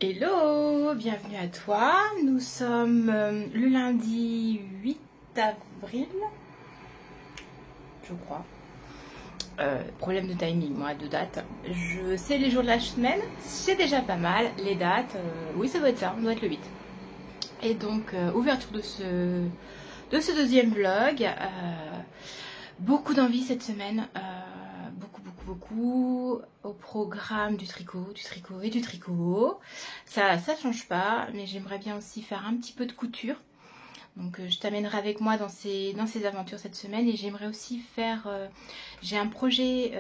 Hello, bienvenue à toi. Nous sommes le lundi 8 avril, je crois. Problème de timing, moi, de date. Je sais les jours de la semaine, c'est déjà pas mal. Les dates, oui, ça doit être ça, ça doit être le 8. Et donc, ouverture de ce deuxième vlog. Beaucoup d'envie cette semaine. Beaucoup au programme du tricot et du tricot. Ça change pas, mais j'aimerais bien aussi faire un petit peu de couture. Donc je t'amènerai avec moi dans ces aventures cette semaine, et j'aimerais aussi faire... j'ai un projet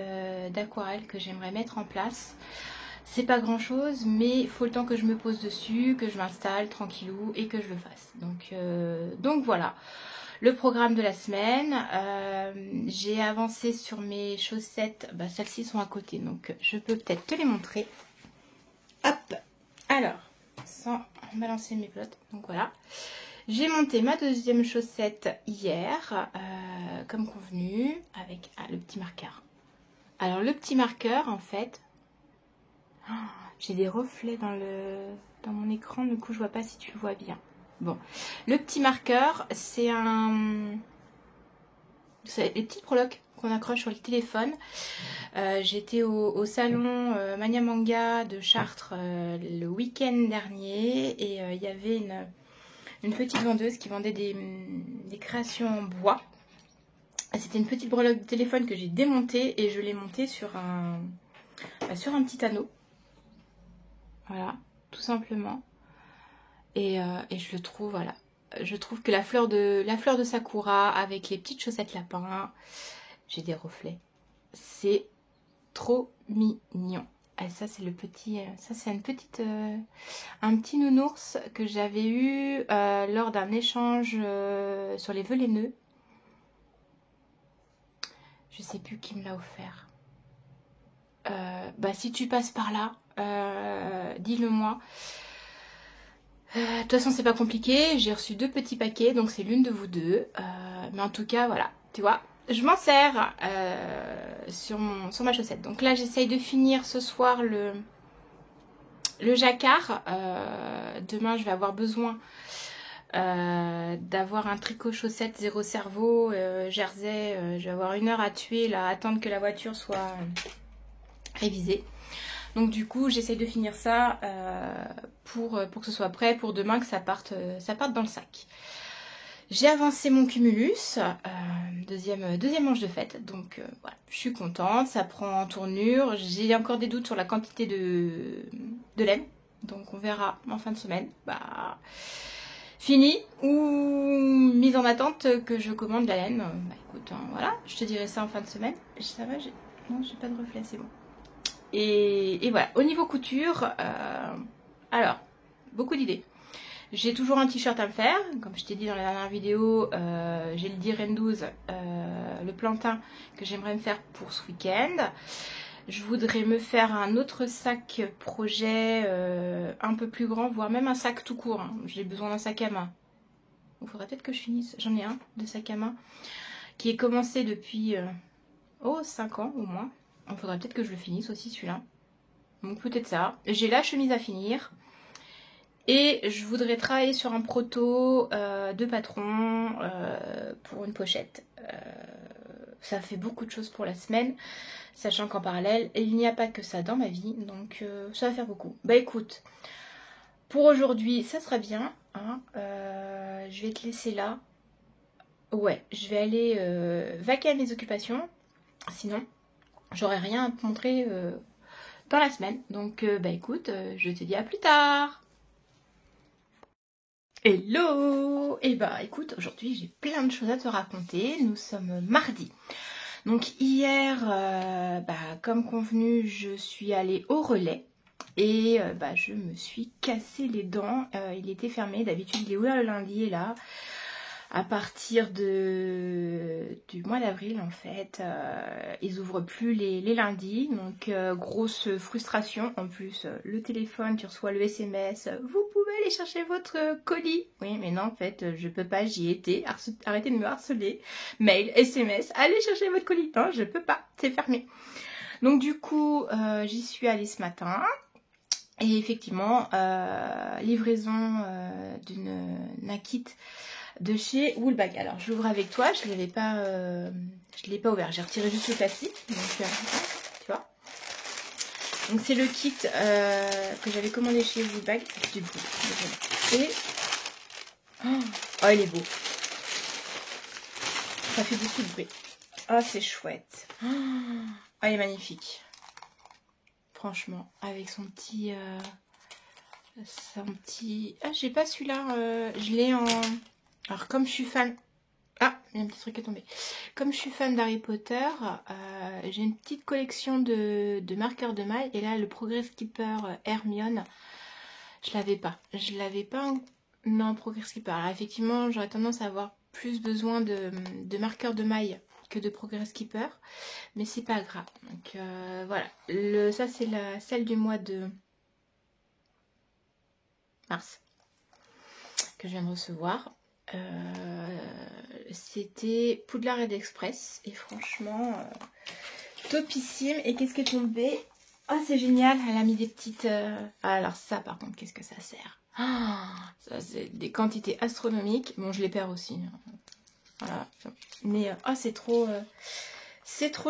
d'aquarelle que j'aimerais mettre en place. C'est pas grand chose, mais il faut le temps que je me pose dessus, que je m'installe tranquillou et que je le fasse. Donc voilà. Le programme de la semaine, j'ai avancé sur mes chaussettes, celles-ci sont à côté, donc je peux peut-être te les montrer. Hop, alors, sans balancer mes pelotes, donc voilà. J'ai monté ma deuxième chaussette hier, comme convenu, avec le petit marqueur. Alors le petit marqueur, en fait, j'ai des reflets dans mon écran, du coup je vois pas si tu le vois bien. Bon, le petit marqueur, c'est les petites breloques qu'on accroche sur le téléphone. J'étais au salon Mania Manga de Chartres le week-end dernier, et il y avait une petite vendeuse qui vendait des créations en bois. C'était une petite breloque de téléphone que j'ai démontée, et je l'ai montée sur un petit anneau. Voilà, tout simplement. Et je le trouve, voilà. Je trouve que la fleur de Sakura avec les petites chaussettes lapin, j'ai des reflets. C'est trop mignon. Et ça, c'est le petit... ça, c'est un petit nounours que j'avais eu lors d'un échange sur les Velaineux. Je sais plus qui me l'a offert. Si tu passes par là, dis-le moi. De toute façon, c'est pas compliqué. J'ai reçu 2 petits paquets, donc c'est l'une de vous deux. Mais en tout cas, voilà, tu vois, je m'en sers sur ma chaussette. Donc là, j'essaye de finir ce soir le jacquard. Demain, je vais avoir besoin d'avoir un tricot chaussette 0 cerveau jersey. Je vais avoir 1 heure à tuer là, attendre que la voiture soit révisée. Donc du coup, j'essaye de finir ça pour que ce soit prêt pour demain, que ça parte dans le sac. J'ai avancé mon cumulus, deuxième manche de fête, donc voilà, je suis contente, ça prend en tournure. J'ai encore des doutes sur la quantité de laine, donc on verra en fin de semaine. Fini ou mise en attente que je commande la laine. Écoute, voilà, je te dirai ça en fin de semaine. Ça va, non, j'ai pas de reflet, c'est bon. Et voilà, au niveau couture, alors, beaucoup d'idées. J'ai toujours un t-shirt à me faire, comme je t'ai dit dans la dernière vidéo, j'ai le Diren 12, le plantain que j'aimerais me faire pour ce week-end. Je voudrais me faire un autre sac projet un peu plus grand, voire même un sac tout court. J'ai besoin d'un sac à main. Il faudrait peut-être que je finisse, j'en ai un de sac à main qui est commencé depuis 5 ans au moins. Il faudrait peut-être que je le finisse aussi celui-là. Donc peut-être ça. J'ai la chemise à finir. Et je voudrais travailler sur un proto de patron pour une pochette. Ça fait beaucoup de choses pour la semaine. Sachant qu'en parallèle, il n'y a pas que ça dans ma vie. Donc ça va faire beaucoup. Écoute, pour aujourd'hui, ça sera bien. Je vais te laisser là. Ouais, je vais aller vaquer à mes occupations. Sinon... j'aurai rien à te montrer dans la semaine. Donc écoute, je te dis à plus tard. Hello. Écoute, aujourd'hui j'ai plein de choses à te raconter. Nous sommes mardi. Donc hier, comme convenu, je suis allée au relais et je me suis cassé les dents. Il était fermé, d'habitude il est ouvert le lundi et là, à partir du mois d'avril en fait, ils ouvrent plus les lundis. Donc grosse frustration. En plus, le téléphone, tu reçois le SMS, vous pouvez aller chercher votre colis. Oui mais non en fait, je peux pas, j'y étais, arrêtez de me harceler. Mail, SMS, allez chercher votre colis. Non, je peux pas, c'est fermé. Donc du coup, j'y suis allée ce matin. Et effectivement, livraison d'un kit de chez Woolbag. Alors j'ouvre avec toi, je l'ai pas ouvert, j'ai retiré juste le plastique, donc tu vois. Donc c'est le kit que j'avais commandé chez Woolbag. Du coup, et oh il est beau, ça fait beaucoup de bruit. Oh c'est chouette, oh il est magnifique. Franchement, avec son petit ah j'ai pas celui-là, je l'ai en... Alors comme je suis fan... Ah, il y a un petit truc qui est tombé. Comme je suis fan d'Harry Potter, j'ai une petite collection de marqueurs de mailles. Et là, le Progress Keeper Hermione, je l'avais pas. Je l'avais pas en Progress Keeper. Alors effectivement, j'aurais tendance à avoir plus besoin de marqueurs de mailles que de Progress Keeper. Mais c'est pas grave. Donc voilà. Ça, c'est celle du mois de mars que je viens de recevoir. C'était Poudlard Red Express et franchement topissime. Et qu'est-ce qui est tombé? Oh c'est génial, elle a mis des petites alors ça par contre qu'est-ce que ça sert? Ça c'est des quantités astronomiques. Bon je les perds aussi, voilà, mais oh c'est trop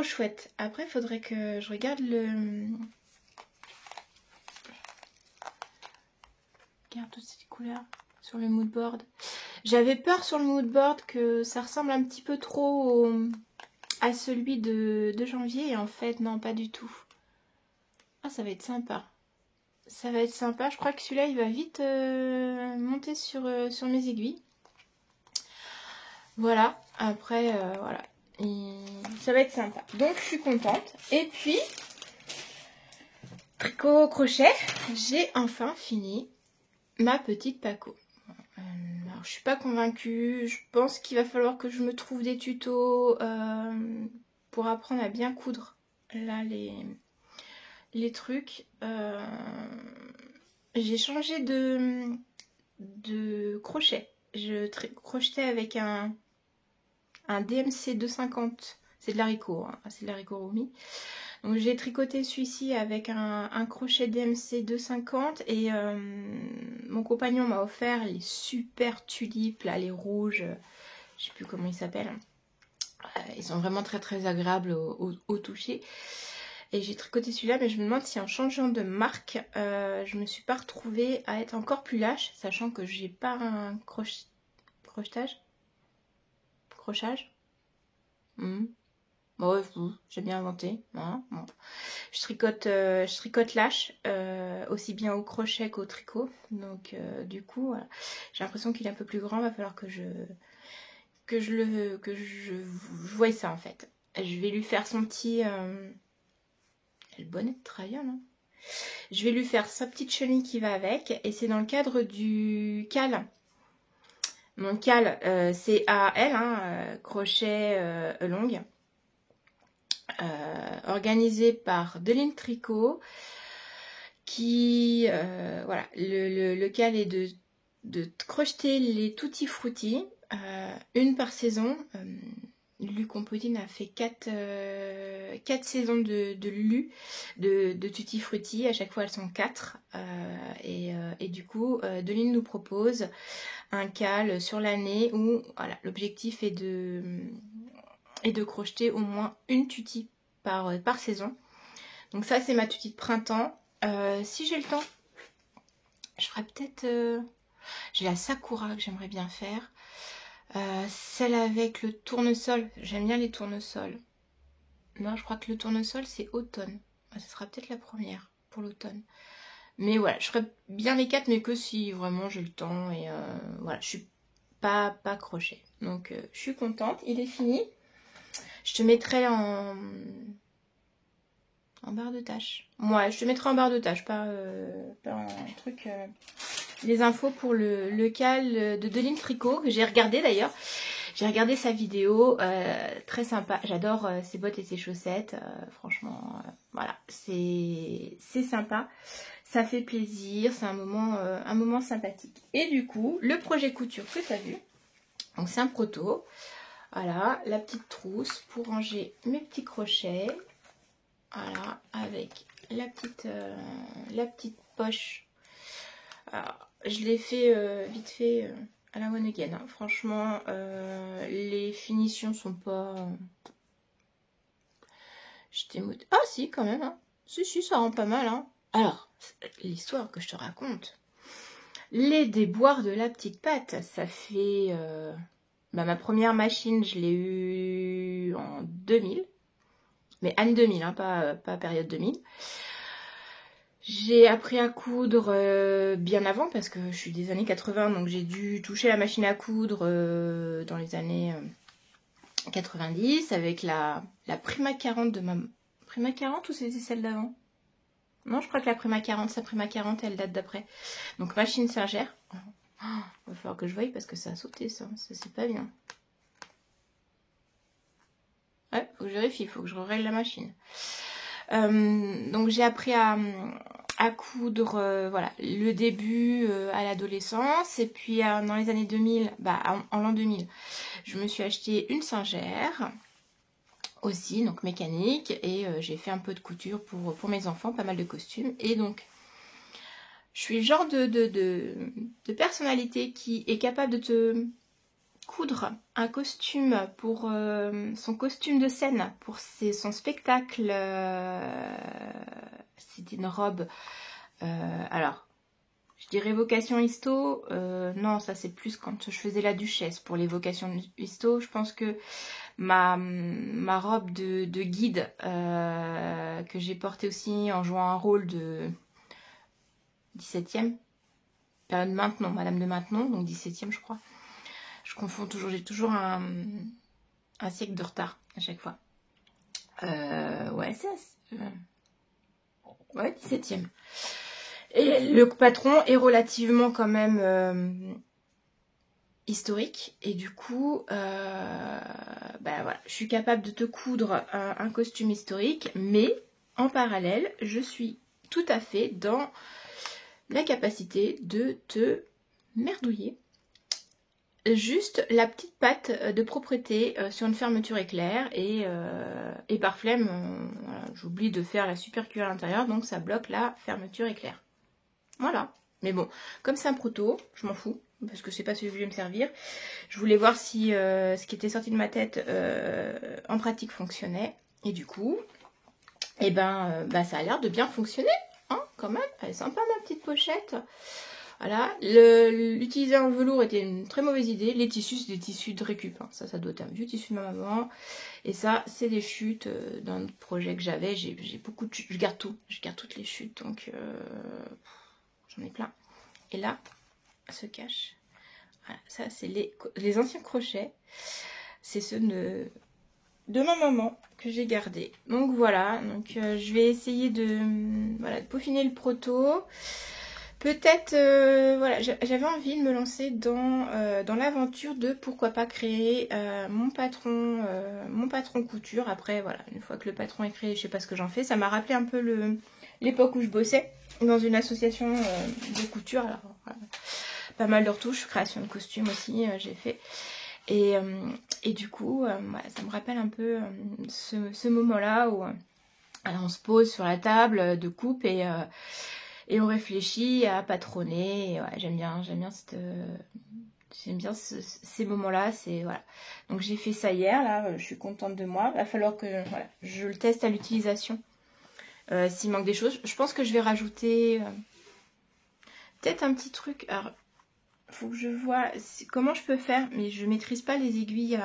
chouette. Après il faudrait que je regarde regarde toutes ces couleurs sur le mood board. J'avais peur sur le mood board que ça ressemble un petit peu trop à celui de janvier. Et en fait, non, pas du tout. Ah, ça va être sympa. Ça va être sympa. Je crois que celui-là, il va vite monter sur mes aiguilles. Voilà. Après, voilà. Ça va être sympa. Donc, je suis contente. Et puis, tricot crochet, j'ai enfin fini ma petite Paco. Alors, je suis pas convaincue, je pense qu'il va falloir que je me trouve des tutos pour apprendre à bien coudre là les trucs. J'ai changé de crochet. Je crochetais avec un DMC 250, c'est de l'haricot, hein, c'est de l'haricot roumi. Donc j'ai tricoté celui-ci avec un crochet DMC 250 et mon compagnon m'a offert les super tulipes, là, les rouges, je sais plus comment ils s'appellent. Ils sont vraiment très très agréables au toucher. Et j'ai tricoté celui-là, mais je me demande si en changeant de marque, je me suis pas retrouvée à être encore plus lâche, sachant que j'ai pas un crochetage. Bon, ouais, j'ai bien inventé. Hein, bon. Je tricote lâche, aussi bien au crochet qu'au tricot. Donc du coup, j'ai l'impression qu'il est un peu plus grand. Il va falloir que je voie ça en fait. Je vais lui faire son petit... le bonnet de travailleur, non? Je vais lui faire sa petite chenille qui va avec. Et c'est dans le cadre du cal. Mon cal, c'est AL, hein, crochet longue. Organisé par Deline Tricot, qui voilà, le cal est de crocheter les tutti frutti, une par saison. Lulu Compotine a fait 4 saisons de Lulu, de tutti frutti, à chaque fois elles sont 4, et du coup Deline nous propose un cal sur l'année où voilà, l'objectif est de crocheter au moins une tutti par saison. Donc ça c'est ma tutti de printemps. Si j'ai le temps, je ferai peut-être... j'ai la Sakura que j'aimerais bien faire. Celle avec le tournesol. J'aime bien les tournesols. Non, je crois que le tournesol c'est automne. Ce sera peut-être la première pour l'automne. Mais voilà, je ferai bien les 4, mais que si vraiment j'ai le temps. Et voilà, je suis pas crochet. Donc je suis contente, il est fini. Je te mettrai en barre de tâches. Ouais, je te mettrai en barre de tâches, pas un truc... les infos pour le cal de Deline Tricot, que j'ai regardé d'ailleurs. J'ai regardé sa vidéo, très sympa. J'adore ses bottes et ses chaussettes. Franchement, voilà, c'est sympa. Ça fait plaisir, c'est un moment sympathique. Et du coup, le projet couture que tu as vu, donc c'est un proto. Voilà, la petite trousse pour ranger mes petits crochets. Voilà, avec la petite poche. Alors, je l'ai fait vite fait à la one again. Hein. Franchement, les finitions sont pas... Je t'émoute. Ah si, quand même. Hein. Si, ça rend pas mal. Hein. Alors, l'histoire que je te raconte. Les déboires de la petite patte, ça fait... ma première machine, je l'ai eue en 2000. Mais année 2000, hein, pas période 2000. J'ai appris à coudre bien avant parce que je suis des années 80, donc j'ai dû toucher la machine à coudre dans les années 90 avec la Prima 40 de ma... Prima 40 ou c'était celle d'avant? Non, je crois que la Prima 40, sa Prima 40, elle date d'après. Donc machine Singer. Oh, va falloir que je voie parce que ça a sauté ça c'est pas bien. Ouais, faut que je vérifie, faut que je règle la machine. Donc j'ai appris à coudre, voilà, le début à l'adolescence. Et puis dans les années 2000, en l'an 2000, je me suis acheté une Singer aussi, donc mécanique. Et j'ai fait un peu de couture pour mes enfants, pas mal de costumes. Et donc, je suis le genre de personnalité qui est capable de te coudre un costume pour son costume de scène, pour son spectacle. C'était une robe, alors je dirais vocation histo, non ça c'est plus quand je faisais la duchesse. Pour les vocations histo, je pense que ma robe de guide que j'ai portée aussi en jouant un rôle de 17e, période Maintenon, Madame de Maintenon, donc 17e je crois. Je confonds toujours, j'ai toujours un siècle de retard à chaque fois. Ouais, c'est... ouais, 17e. Et le patron est relativement quand même historique. Et du coup, voilà, je suis capable de te coudre un costume historique. Mais en parallèle, je suis tout à fait dans la capacité de te merdouiller. Juste la petite patte de propreté sur une fermeture éclair et par flemme, voilà, j'oublie de faire la super cuir à l'intérieur, donc ça bloque la fermeture éclair. Voilà. Mais bon, comme c'est un proto, je m'en fous, parce que c'est pas celui que je vais me servir. Je voulais voir si ce qui était sorti de ma tête en pratique fonctionnait. Et du coup, ça a l'air de bien fonctionner, hein, quand même. Elle est sympa ma petite pochette. Voilà, l'utiliser en velours était une très mauvaise idée. Les tissus, c'est des tissus de récup. Hein. Ça doit être un vieux tissu de ma maman. Et ça, c'est des chutes d'un autre projet que j'avais. J'ai beaucoup de chutes. Je garde tout. Je garde toutes les chutes. Donc, j'en ai plein. Et là, se cache. Voilà, ça, c'est les anciens crochets. C'est ceux de ma maman que j'ai gardés. Donc, voilà. Donc, je vais essayer de peaufiner le proto. Peut-être, voilà, j'avais envie de me lancer dans l'aventure de pourquoi pas créer mon patron couture. Après, voilà, une fois que le patron est créé, je sais pas ce que j'en fais. Ça m'a rappelé un peu l'époque où je bossais dans une association de couture. Alors, voilà, pas mal de retouches, création de costumes aussi, j'ai fait. Et du coup, voilà, ça me rappelle un peu ce moment-là où on se pose sur la table de coupe et on réfléchit à patronner. Ouais, j'aime bien ces moments-là. Voilà. Donc j'ai fait ça hier, là, je suis contente de moi. Il va falloir que je le teste à l'utilisation. S'il manque des choses, je pense que je vais rajouter peut-être un petit truc. Alors, faut que je vois comment je peux faire, mais je maîtrise pas les aiguilles.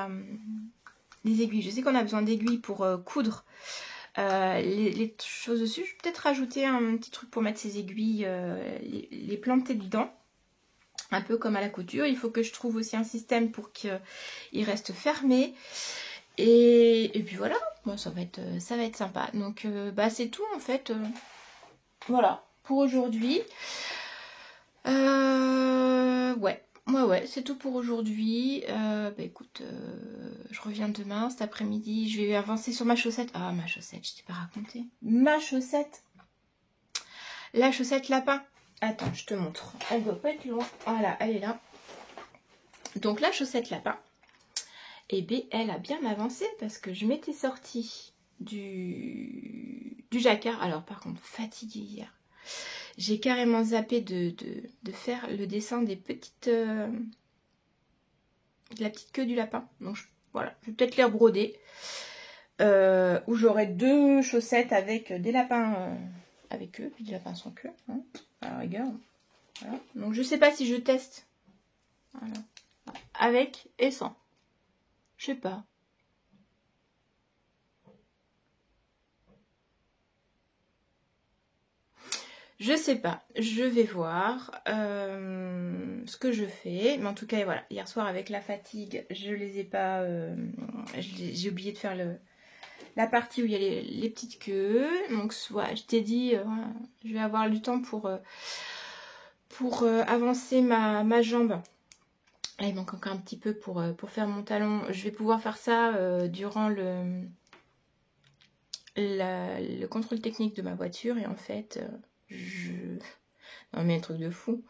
Je sais qu'on a besoin d'aiguilles pour coudre. Les choses dessus, je vais peut-être rajouter un petit truc pour mettre ces aiguilles, les planter dedans, un peu comme à la couture. Il faut que je trouve aussi un système pour qu'il reste fermé. Et puis voilà, bon, ça va être sympa. Donc bah, c'est tout en fait. Voilà, pour aujourd'hui. Ouais, c'est tout pour aujourd'hui. Bah écoute, je reviens demain, cet après-midi. Je vais avancer sur ma chaussette. Ah, ma chaussette, je t'ai pas raconté. Ma chaussette. La chaussette lapin. Attends, je te montre. Elle doit pas être loin. Voilà, elle est là. Donc la chaussette lapin. Et bien, elle a bien avancé parce que je m'étais sortie du jacquard. Alors par contre, fatiguée hier. J'ai carrément zappé de faire le dessin des petites... de la petite queue du lapin. Donc voilà, je vais peut-être les rebroder. Où j'aurai 2 chaussettes avec des lapins avec eux, puis des lapins sans queue. Hein, à la rigueur. Voilà. Donc je sais pas si je teste. Voilà. Avec et sans. Je sais pas. Je sais pas, je vais voir ce que je fais. Mais en tout cas, voilà, hier soir avec la fatigue, je les ai pas... j'ai oublié de faire la partie où il y a les petites queues. Donc, soit je t'ai dit, je vais avoir du temps pour avancer ma jambe. Là, il manque encore un petit peu pour faire mon talon. Je vais pouvoir faire ça durant le contrôle technique de ma voiture. Et en fait... Non mais un truc de fou.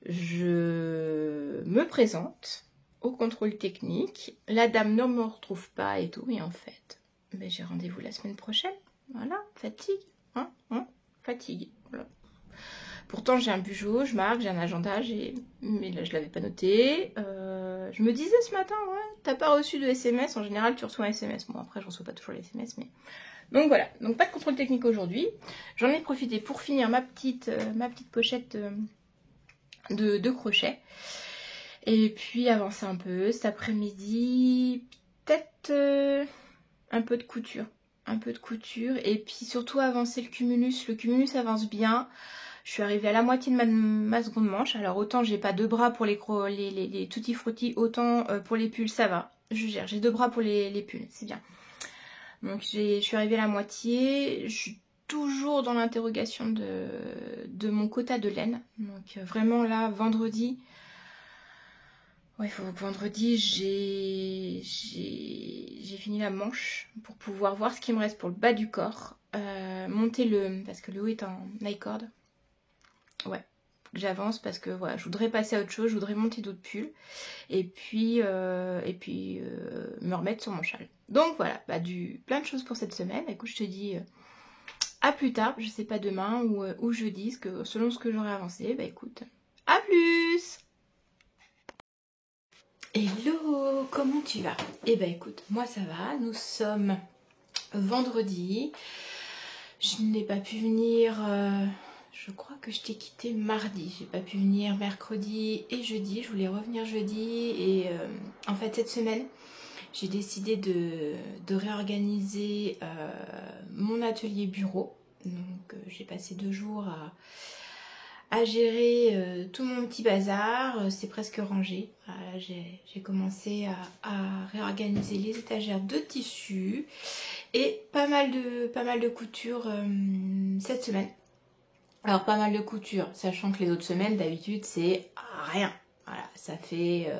Je me présente au contrôle technique. La dame ne me retrouve pas et tout. Et en fait, ben, j'ai rendez-vous la semaine prochaine. Voilà, fatigue. Fatigue. Voilà. Pourtant, j'ai un bugeot, je marque, j'ai un agenda, mais là, je l'avais pas noté. Je me disais ce matin, ouais, t'as pas reçu de SMS. En général, tu reçois un SMS. Bon, après, je reçois pas toujours les SMS, mais... Donc voilà, donc pas de contrôle technique aujourd'hui. J'en ai profité pour finir ma petite pochette de crochet. Et puis avancer un peu cet après-midi. Peut-être un peu de couture. Et puis surtout avancer le cumulus. Le cumulus avance bien. Je suis arrivée à la moitié de ma seconde manche. Alors autant j'ai pas 2 bras pour les tutti frutti, autant pour les pulls ça va. Je gère, j'ai 2 bras pour les pulls, c'est bien. Donc je suis arrivée à la moitié, je suis toujours dans l'interrogation de mon quota de laine. Donc vraiment là, vendredi, ouais, il faut que vendredi j'ai fini la manche pour pouvoir voir ce qui me reste pour le bas du corps. Monter parce que le haut est en nylon. Ouais, j'avance parce que voilà, je voudrais passer à autre chose, je voudrais monter d'autres pulls et puis me remettre sur mon châle. Donc voilà, bah, plein de choses pour cette semaine. Écoute, je te dis à plus tard, je sais pas demain ou jeudi, selon ce que j'aurai avancé. Bah écoute, à plus. Hello, comment tu vas? Eh bah écoute, moi ça va, nous sommes vendredi. Je n'ai pas pu venir... Je crois que je t'ai quitté mardi, j'ai pas pu venir mercredi et jeudi, je voulais revenir jeudi et en fait cette semaine j'ai décidé de réorganiser mon atelier bureau. Donc j'ai passé 2 jours à gérer tout mon petit bazar, c'est presque rangé. Voilà, j'ai commencé à réorganiser les étagères de tissus et pas mal de couture cette semaine. Alors pas mal de couture, sachant que les autres semaines d'habitude c'est rien. Voilà, ça fait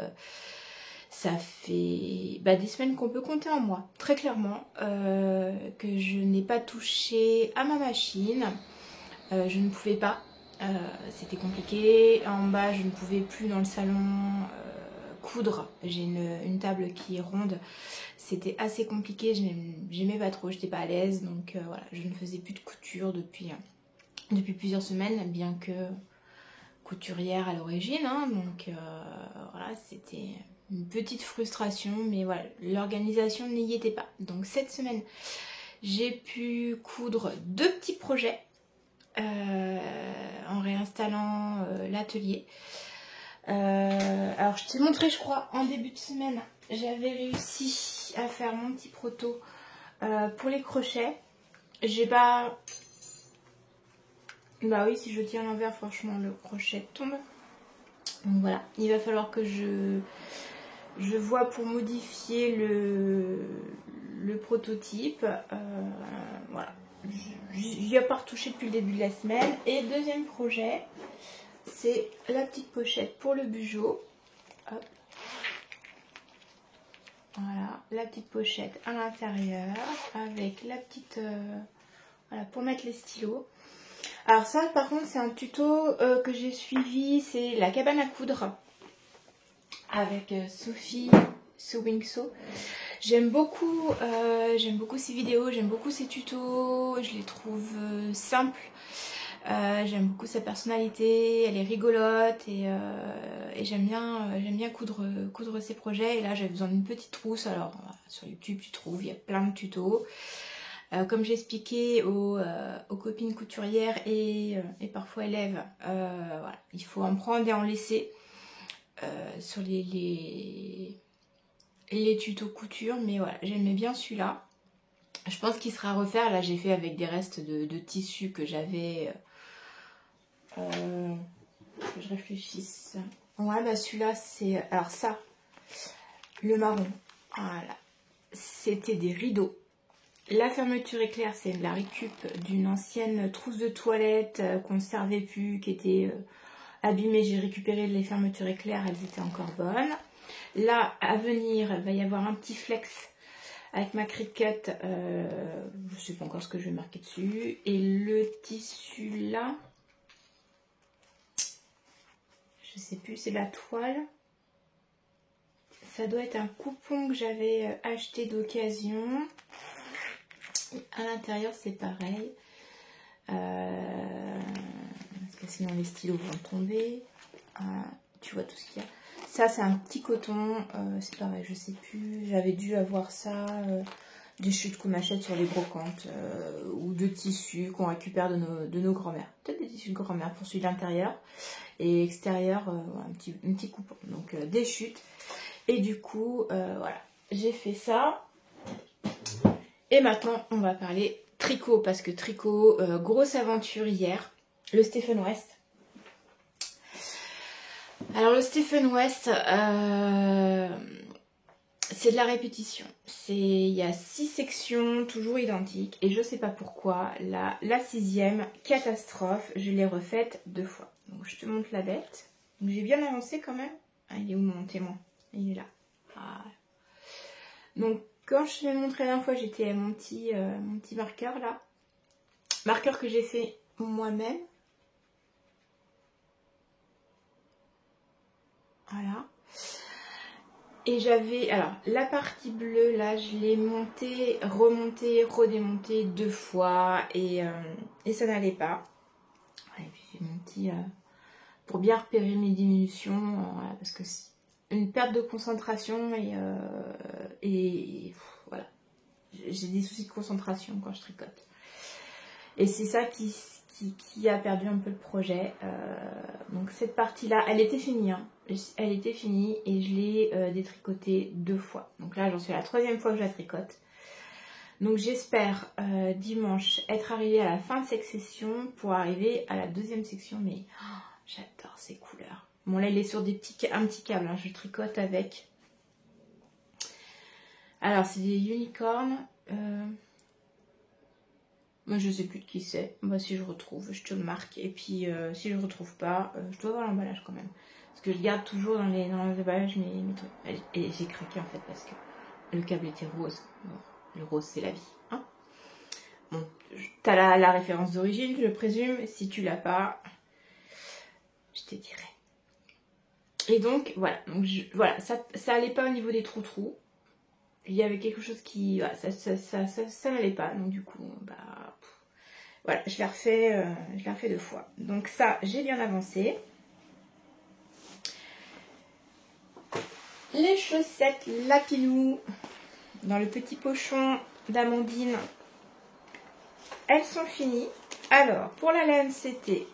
des semaines qu'on peut compter en mois, très clairement, que je n'ai pas touché à ma machine. Je ne pouvais pas, c'était compliqué. En bas je ne pouvais plus dans le salon coudre. J'ai une table qui est ronde. C'était assez compliqué, j'aimais pas trop, j'étais pas à l'aise. Donc voilà, je ne faisais plus de couture depuis plusieurs semaines, bien que couturière à l'origine, hein, donc voilà, c'était une petite frustration, mais voilà, l'organisation n'y était pas. Donc cette semaine, j'ai pu coudre 2 petits projets en réinstallant l'atelier. Alors je t'ai montré, je crois, en début de semaine, j'avais réussi à faire mon petit proto pour les crochets. J'ai pas... Bah oui, si je tiens à l'envers, franchement, le crochet tombe. Donc voilà, il va falloir que je vois pour modifier le prototype. Voilà. Je n'y ai pas retouché depuis le début de la semaine. Et deuxième projet, c'est la petite pochette pour le Bugeot. Hop. Voilà, la petite pochette à l'intérieur avec la petite... voilà, pour mettre les stylos. Alors ça, par contre, c'est un tuto que j'ai suivi. C'est la cabane à coudre avec Sophie Sewing Sew. J'aime beaucoup ces vidéos, j'aime beaucoup ses tutos. Je les trouve simples. J'aime beaucoup sa personnalité, elle est rigolote et j'aime bien coudre ses projets. Et là j'avais besoin d'une petite trousse. Alors sur YouTube tu trouves, il y a plein de tutos. Comme j'ai expliqué aux copines couturières et parfois élèves, voilà, il faut en prendre et en laisser sur les tutos couture. Mais voilà, j'aimais bien celui-là. Je pense qu'il sera à refaire. Là j'ai fait avec des restes de tissu que j'avais... que je réfléchisse. Ouais, bah celui-là c'est... Alors ça, le marron, voilà, c'était des rideaux. La fermeture éclair, c'est de la récup d'une ancienne trousse de toilette qu'on ne servait plus, qui était abîmée. J'ai récupéré les fermetures éclair, elles étaient encore bonnes. Là, à venir, il va y avoir un petit flex avec ma Cricut. Je ne sais pas encore ce que je vais marquer dessus. Et le tissu là... Je sais plus, c'est la toile. Ça doit être un coupon que j'avais acheté d'occasion. À l'intérieur, c'est pareil. Parce que sinon, les stylos vont tomber. Tu vois tout ce qu'il y a. Ça, c'est un petit coton. C'est pareil, je sais plus. J'avais dû avoir ça. Des chutes qu'on achète sur les brocantes. Ou de tissus qu'on récupère de nos grand-mères. Peut-être des tissus de grand-mère pour celui de l'intérieur. Et extérieur, un petit coupon. Donc des chutes. Et du coup, voilà, j'ai fait ça. Et maintenant, on va parler tricot. Parce que tricot, grosse aventure hier. Le Stephen West. Alors le Stephen West, c'est de la répétition. Il y a 6 sections, toujours identiques. Et je sais pas pourquoi, la 6e, catastrophe, je l'ai refaite 2 fois. Donc je te montre la bête. J'ai bien avancé quand même. Ah, il est où mon témoin? Il est là. Voilà. Donc quand je te l'ai montré la dernière fois, j'étais à mon petit marqueur là. Marqueur que j'ai fait moi-même. Voilà. Et j'avais, alors la partie bleue là, je l'ai montée, remontée, redémontée 2 fois et ça n'allait pas. Et puis j'ai mon petit, pour bien repérer mes diminutions, voilà, parce que c'est une perte de concentration et voilà. J'ai des soucis de concentration quand je tricote. Et c'est ça qui a perdu un peu le projet. Donc cette partie-là, elle était finie. Hein. Elle était finie et je l'ai détricotée 2 fois. Donc là, j'en suis à la 3e fois que je la tricote. Donc j'espère dimanche être arrivée à la fin de cette section pour arriver à la 2e section. Mais oh, j'adore ces couleurs. Bon là, il est sur un petit câble. Hein. Je tricote avec... Alors, c'est des unicorns. Moi je sais plus de qui c'est. Moi si je retrouve, je te le marque. Et puis si je retrouve pas, je dois avoir l'emballage quand même. Parce que je garde toujours dans les emballages mes trucs. Et j'ai craqué en fait parce que le câble était rose. Bon, le rose c'est la vie. Hein, bon, t'as la référence d'origine, je présume. Si tu l'as pas, je te dirai. Et donc voilà. Donc voilà, ça allait pas au niveau des trous. Il y avait quelque chose qui... Voilà, ça n'allait pas. Donc du coup, bah... Voilà, je l'ai refait 2 fois. Donc ça, j'ai bien avancé. Les chaussettes Lapinou dans le petit pochon d'Amandine, elles sont finies. Alors, pour la laine, c'était...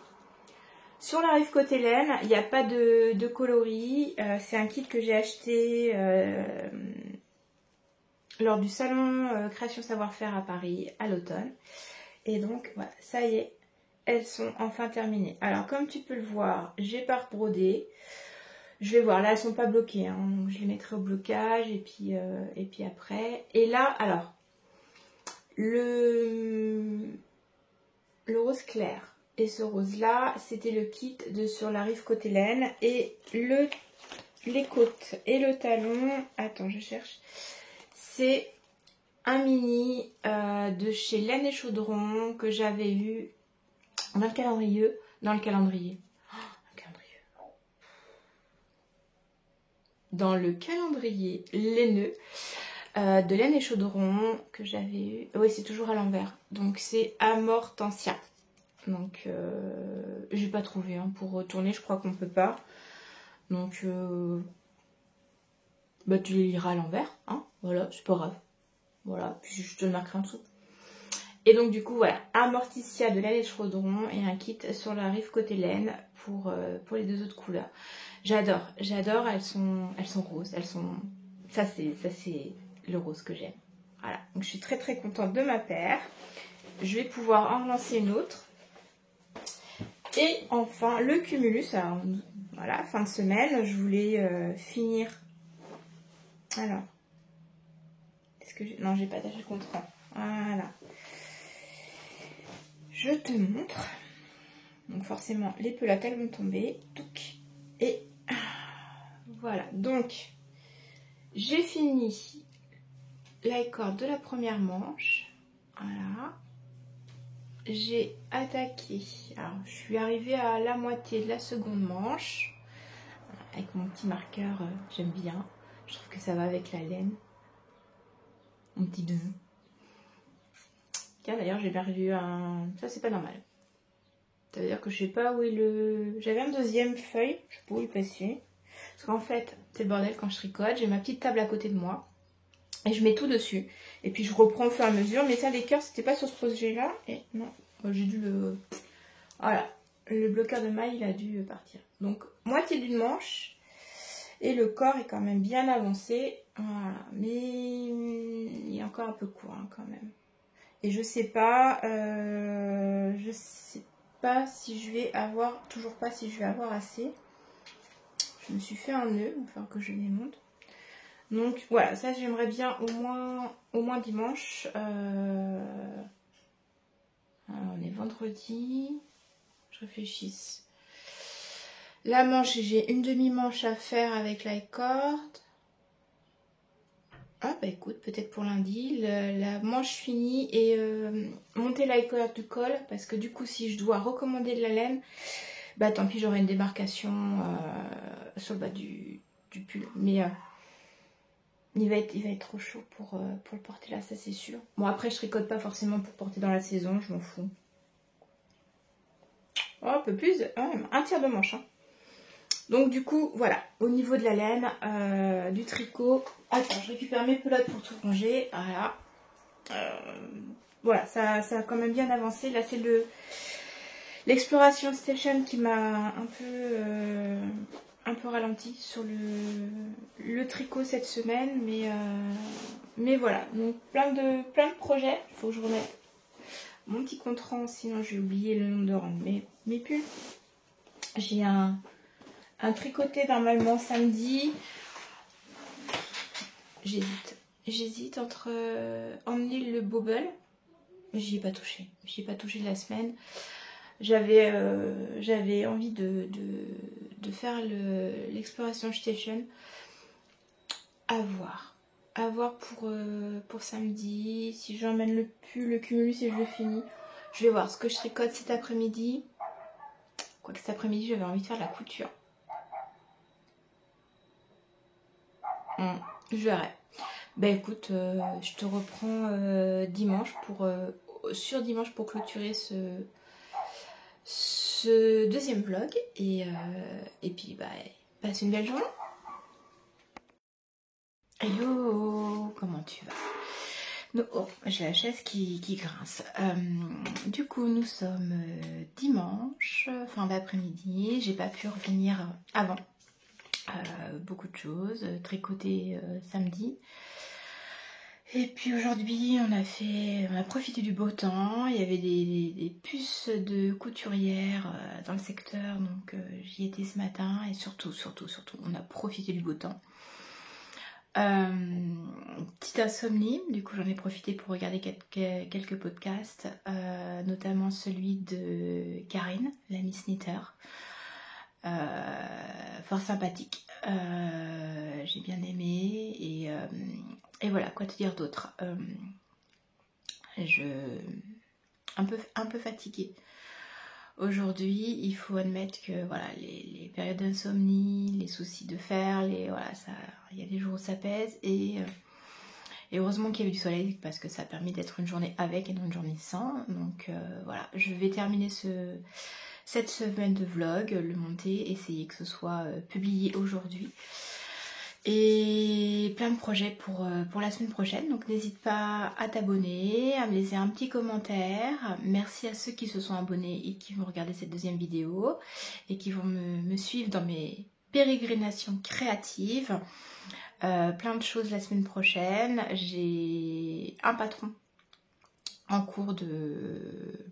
Sur la rive côté laine, il n'y a pas de coloris. C'est un kit que j'ai acheté... lors du salon Création Savoir-Faire à Paris à l'automne. Et donc voilà, ça y est, elles sont enfin terminées. Alors comme tu peux le voir, j'ai pas brodé. Je vais voir, là elles sont pas bloquées, hein, donc je les mettrai au blocage et puis après. Et là, alors, le rose clair. Et ce rose là, c'était le kit de Sur la rive côté laine. Et les côtes et le talon, attends je cherche, c'est un mini de chez Laine et Chaudron que j'avais eu dans le calendrier. Dans le calendrier laineux de Laine et Chaudron que j'avais eu. Oui, c'est toujours à l'envers. Donc c'est Amortensia. Donc j'ai pas trouvé hein, pour retourner, je crois qu'on peut pas. Donc bah tu les liras à l'envers, hein, voilà, c'est pas grave. Voilà, puis je te le marquerai en dessous. Et donc du coup voilà, Amortensia de Laine et Chaudron et un kit Sur la rive côté laine pour les deux autres couleurs. J'adore, elles sont roses, ça c'est le rose que j'aime. Voilà, donc je suis très très contente de ma paire. Je vais pouvoir en lancer une autre. Et enfin le cumulus, alors voilà, fin de semaine, je voulais finir. Alors, est-ce que non, j'ai pas d'attaché contrant. Voilà. Je te montre. Donc forcément, les pelotes elles vont tomber. Et voilà. Donc, j'ai fini la corde de la première manche. Voilà. J'ai attaqué. Alors, je suis arrivée à la moitié de la seconde manche. Avec mon petit marqueur, j'aime bien. Je trouve que ça va avec la laine. Mon petit bzz. Tiens, d'ailleurs, j'ai perdu un... Ça, c'est pas normal. Ça veut dire que je sais pas où est le... J'avais un deuxième feuille. Je peux vous le passer. Parce qu'en fait, c'est le bordel quand je tricote. J'ai ma petite table à côté de moi. Et je mets tout dessus. Et puis, je reprends au fur et à mesure. Mais ça, les cœurs, c'était pas sur ce projet-là. Et non, j'ai dû le... Voilà. Le bloqueur de maille, il a dû partir. Donc, moitié d'une manche. Et le corps est quand même bien avancé. Voilà. Mais il est encore un peu court hein, quand même. Et je sais pas si je vais avoir, toujours pas si je vais avoir assez. Je me suis fait un nœud, il va falloir que je les monte. Donc voilà, ça j'aimerais bien au moins dimanche. Alors, on est vendredi. Je réfléchisse. La manche, j'ai une demi-manche à faire avec la corde. Ah bah écoute, peut-être pour lundi, la manche finie et monter la corde du col. Parce que du coup, si je dois recommander de la laine, bah tant pis, j'aurai une démarcation sur le bas du pull. Mais il va être trop chaud pour le porter là, ça c'est sûr. Bon après, je tricote pas forcément pour porter dans la saison, je m'en fous. Oh, un peu plus, un tiers de manche. Hein. Donc du coup, voilà, au niveau de la laine, du tricot. Attends, je récupère mes pelotes pour tout ranger. Voilà. Voilà, ça a quand même bien avancé. Là, c'est l'Exploration Station qui m'a un peu ralenti sur le tricot cette semaine. Mais voilà, donc plein de projets. Il faut que je remette mon petit compte rang, sinon je vais oublier le nombre de rangs. Mes pulls, j'ai un tricoté normalement samedi. J'hésite entre emmener le bobble. J'y ai pas touché. J'y ai pas touché de la semaine. J'avais envie de faire l'Exploration Station. À voir. À voir pour samedi. Si j'emmène le pull, le cumulus et je le finis. Je vais voir ce que je tricote cet après-midi. Quoique cet après-midi, j'avais envie de faire de la couture. Je verrai. Ben écoute, je te reprends dimanche sur dimanche pour clôturer ce deuxième vlog. Et puis, bah, passe une belle journée. Hello, comment tu vas? Oh, j'ai la chaise qui grince. Du coup, nous sommes dimanche, fin d'après-midi. J'ai pas pu revenir avant. Beaucoup de choses, tricoter samedi. Et puis aujourd'hui, on a profité du beau temps. Il y avait des puces de couturière dans le secteur, donc j'y étais ce matin. Et surtout, on a profité du beau temps. Petite insomnie, du coup j'en ai profité pour regarder quelques podcasts, notamment celui de Karine, la Miss Knitter. Fort sympathique, j'ai bien aimé et voilà, quoi te dire d'autre. Un peu fatiguée aujourd'hui, il faut admettre que voilà, les périodes d'insomnie, les soucis de fer, voilà, il y a des jours où ça pèse et heureusement qu'il y avait du soleil parce que ça a permis d'être une journée avec et non une journée sans. Donc voilà, je vais terminer cette semaine de vlog, le monter, essayer que ce soit publié aujourd'hui. Et plein de projets pour la semaine prochaine. Donc n'hésite pas à t'abonner, à me laisser un petit commentaire. Merci à ceux qui se sont abonnés et qui vont regarder cette deuxième vidéo et qui vont me suivre dans mes pérégrinations créatives. Plein de choses la semaine prochaine. J'ai un patron en cours de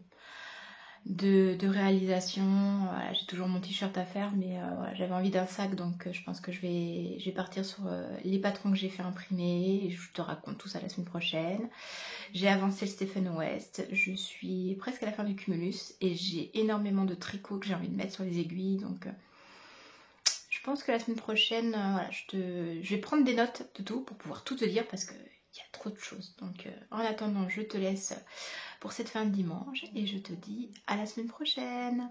réalisation. Voilà, j'ai toujours mon t-shirt à faire, mais voilà, j'avais envie d'un sac, donc je pense que je vais partir sur les patrons que j'ai fait imprimer. Et je te raconte tout ça la semaine prochaine. J'ai avancé le Stephen West, je suis presque à la fin du cumulus et j'ai énormément de tricots que j'ai envie de mettre sur les aiguilles, donc je pense que la semaine prochaine, voilà, je vais prendre des notes de tout pour pouvoir tout te dire parce qu'il y a trop de choses. Donc en attendant, je te laisse pour cette fin de dimanche et je te dis à la semaine prochaine.